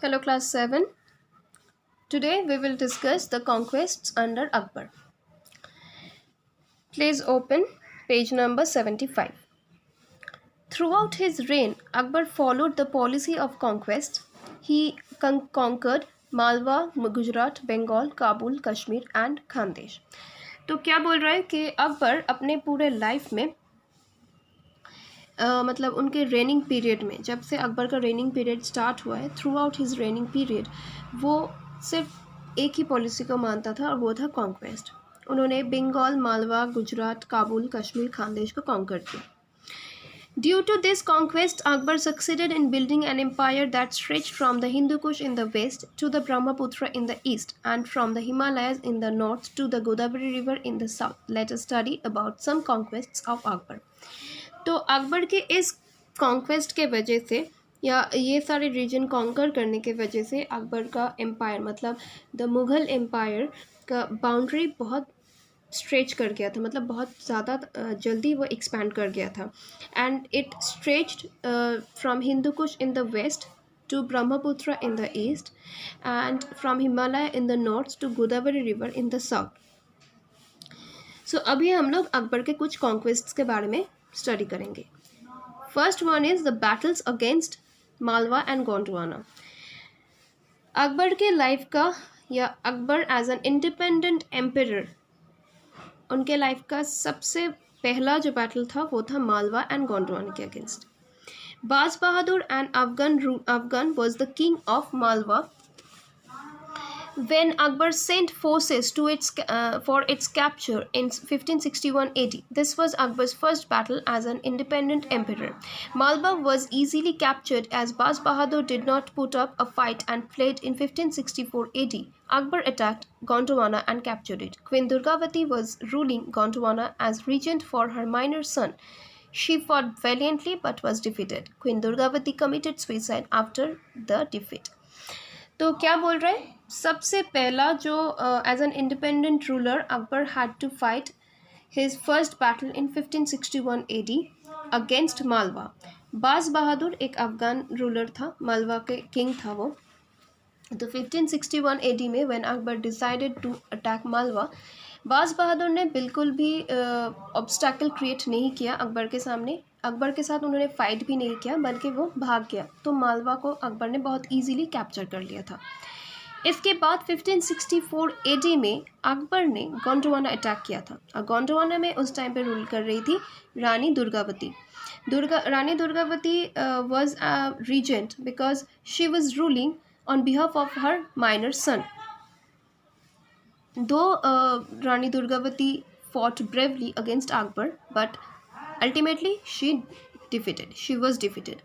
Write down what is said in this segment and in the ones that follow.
Hello, class 7. Today we will discuss the conquests under Akbar. Please open page number 75. Throughout his reign, Akbar followed the policy of conquest. He conquered Malwa, Gujarat, Bengal, Kabul, Kashmir and Khandesh. तो क्या बोल रहा है कि अकबर अपने पूरे life में मतलब उनके रेनिंग पीरियड में, जब से अकबर का रेनिंग पीरियड स्टार्ट हुआ है, through out his raining period वो सिर्फ एक ही पॉलिसी को मानता था और वो था कॉन्क्वेस्ट. उन्होंने बंगाल, मालवा, गुजरात, काबुल, कश्मीर, खानदेश को कॉन्कर किया. Due to this conquest, Akbar succeeded in building an empire that stretched from the Hindu Kush in the west to the Brahmaputra in the east and from the Himalayas in the north to the Godavari River in the south. Let us study about some conquests of Akbar. तो अकबर के इस conquest के वजह से या ये सारे reason conquer करने के वजह से अकबर का एम्पायर मतलब द मुग़ल एम्पायर का बाउंड्री बहुत स्ट्रेच कर गया था, मतलब बहुत ज़्यादा जल्दी वो एक्सपैंड कर गया था. And it stretched from Hindu Kush in the west to Brahmaputra in the east and from Himalaya in the north to Godavari river in the south. So अभी हम लोग अकबर के कुछ कॉन्क्वेस्ट्स के बारे में स्टडी करेंगे. First one is the battles against Malwa and Gondwana. Akbar के लाइफ का या Akbar as an independent emperor, उनके लाइफ का सबसे पहला जो बैटल था वो था मालवा एंड गोंडवाना के against. Baz Bahadur and Afghan was the king of Malwa when Akbar sent forces to for its capture in 1561 AD. This was Akbar's first battle as an independent emperor. Malwa was easily captured as Baz Bahadur did not put up a fight and fled in 1564 AD. Akbar attacked Gondwana and captured it. Queen Durgavati was ruling Gondwana as regent for her minor son. She fought valiantly but was defeated. Queen Durgavati committed suicide after the defeat. तो क्या बोल रहे हैं, सबसे पहला जो as an independent ruler Akbar had to fight his first battle in 1561 AD against Malwa. Baz Bahadur एक Afghan ruler था, मालवा के किंग था वो. तो 1561 AD में when Akbar decided to attack Malwa, Baz Bahadur ने बिल्कुल भी ऑब्स्टैकल क्रिएट नहीं किया अकबर के सामने. अकबर के साथ उन्होंने फाइट भी नहीं किया बल्कि वो भाग गया. तो मालवा को अकबर ने बहुत इजीली कैप्चर कर लिया था. इसके बाद 1564 AD में अकबर ने गोंडवाना अटैक किया था. और गोंडवाना में उस टाइम पे रूल कर रही थी Rani Durgavati. Rani Durgavati was a regent because she was ruling on behalf of her minor son. दो Rani Durgavati fought bravely against Akbar, but ultimately she was defeated.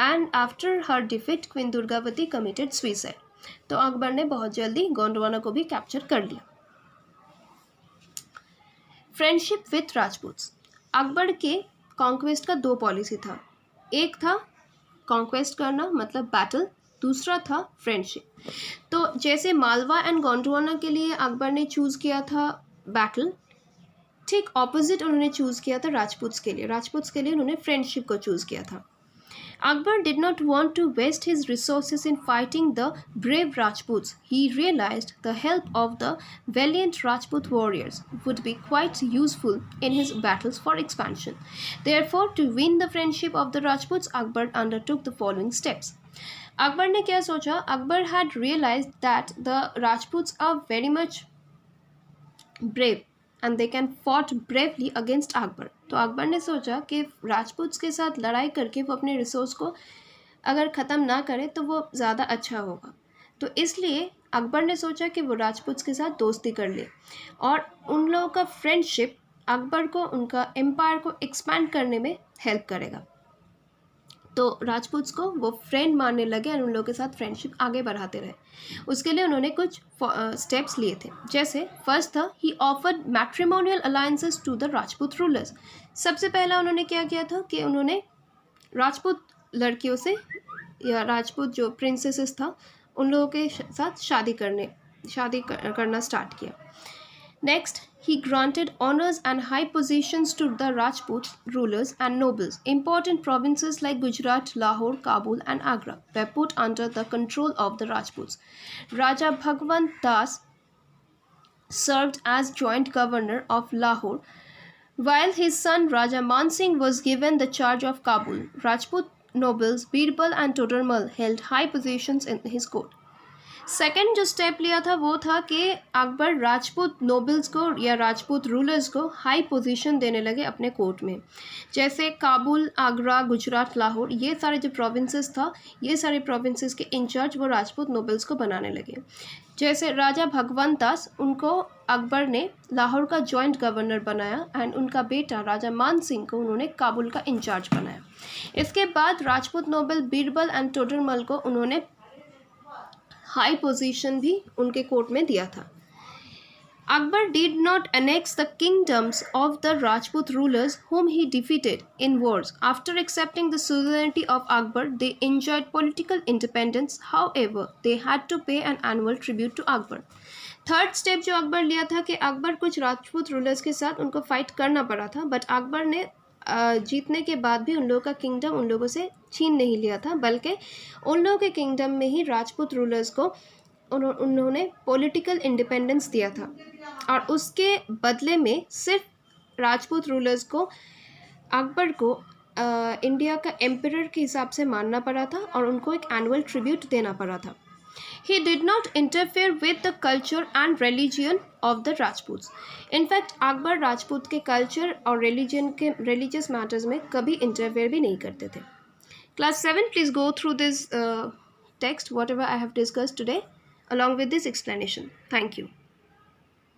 And after her defeat, Queen Durgavati committed suicide. तो अकबर ने बहुत जल्दी गोंडवाना को भी कैप्चर कर लिया. Friendship with राजपूत्स. Akbar के कॉन्क्वेस्ट का दो पॉलिसी था. एक था कॉन्क्वेस्ट करना मतलब बैटल, दूसरा था फ्रेंडशिप. तो जैसे मालवा एंड गोंडवाना के लिए अकबर ने चूज़ किया था बैटल, ठीक ऑपोजिट उन्होंने चूज़ किया था राजपूत्स के लिए. राजपूत्स के लिए उन्होंने फ्रेंडशिप को चूज़ किया था. Akbar did not want to waste his resources in fighting the brave Rajputs. He realized the help of the valiant Rajput warriors would be quite useful in his battles for expansion. Therefore, to win the friendship of the Rajputs, Akbar undertook the following steps. Akbar ने क्या सोचा, Akbar had realized that the Rajputs are very much brave and they can fought bravely against Akbar. तो अकबर ने सोचा कि राजपूत्स के साथ लड़ाई करके वो अपने रिसोर्स को अगर ख़त्म ना करे तो वो ज़्यादा अच्छा होगा. तो इसलिए अकबर ने सोचा कि वो राजपूत्स के साथ दोस्ती कर ले और उन लोगों का फ्रेंडशिप अकबर को उनका एम्पायर को एक्सपैंड करने में हेल्प करेगा. तो राजपूत्स को वो फ्रेंड मानने लगे और उन लोगों के साथ फ्रेंडशिप आगे बढ़ाते रहे. उसके लिए उन्होंने कुछ स्टेप्स लिए थे. जैसे फर्स्ट था, he offered matrimonial alliances to the Rajput rulers. सबसे पहला उन्होंने क्या किया था कि उन्होंने राजपूत लड़कियों से या राजपूत जो प्रिंसेसेस था उन लोगों के साथ शादी करना स्टार्ट किया. Next, he granted honors and high positions to the Rajput rulers and nobles. Important provinces like Gujarat, Lahore, Kabul, and Agra were put under the control of the Rajputs. Raja Bhagwant Das served as joint governor of Lahore, while his son Raja Mansingh was given the charge of Kabul. Rajput nobles Birbal and Todarmal held high positions in his court. Second जो step लिया था वो था कि Akbar Rajput nobles को या Rajput rulers को high position देने लगे अपने कोर्ट में. जैसे काबुल, आगरा, गुजरात, लाहौर, ये सारे जो प्रोविंसेस था, ये सारे प्रोविंसेस के इंचार्ज वो राजपूत नोबल्स को बनाने लगे. जैसे राजा भगवंत दास, उनको अकबर ने लाहौर का जॉइंट गवर्नर बनाया एंड उनका बेटा राजा मान सिंह को उन्होंने काबुल का इंचार्ज बनाया. इसके बाद राजपूत नोबल बीरबल एंड टोडरमल को उन्होंने हाई पोजीशन भी उनके कोर्ट में दिया था. Akbar did not annex the kingdoms of the Rajput rulers whom he defeated in wars. After accepting the suzerainty of Akbar, they enjoyed political independence. However, they had to pay an annual tribute to Akbar. Third step जो अकबर लिया था कि अकबर कुछ Rajput rulers के साथ उनको fight करना पड़ा था, बट अकबर ने जीतने के बाद भी उन लोगों का किंगडम उन लोगों से छीन नहीं लिया था, बल्कि उन लोगों के किंगडम में ही राजपूत रूलर्स को उन्होंने पॉलिटिकल इंडिपेंडेंस दिया था. और उसके बदले में सिर्फ राजपूत रूलर्स को अकबर को इंडिया का एम्परर के हिसाब से मानना पड़ा था और उनको एक एनुअल ट्रिब्यूट देना पड़ा था. He did not interfere with the culture and religion of the Rajputs. In fact, Akbar Rajput के कल्चर और रिलीजन के रिलीजियस मैटर्स में कभी इंटरफेयर भी नहीं करते थे. Class 7, please go through this text, whatever I have discussed today, along with this explanation. Thank you.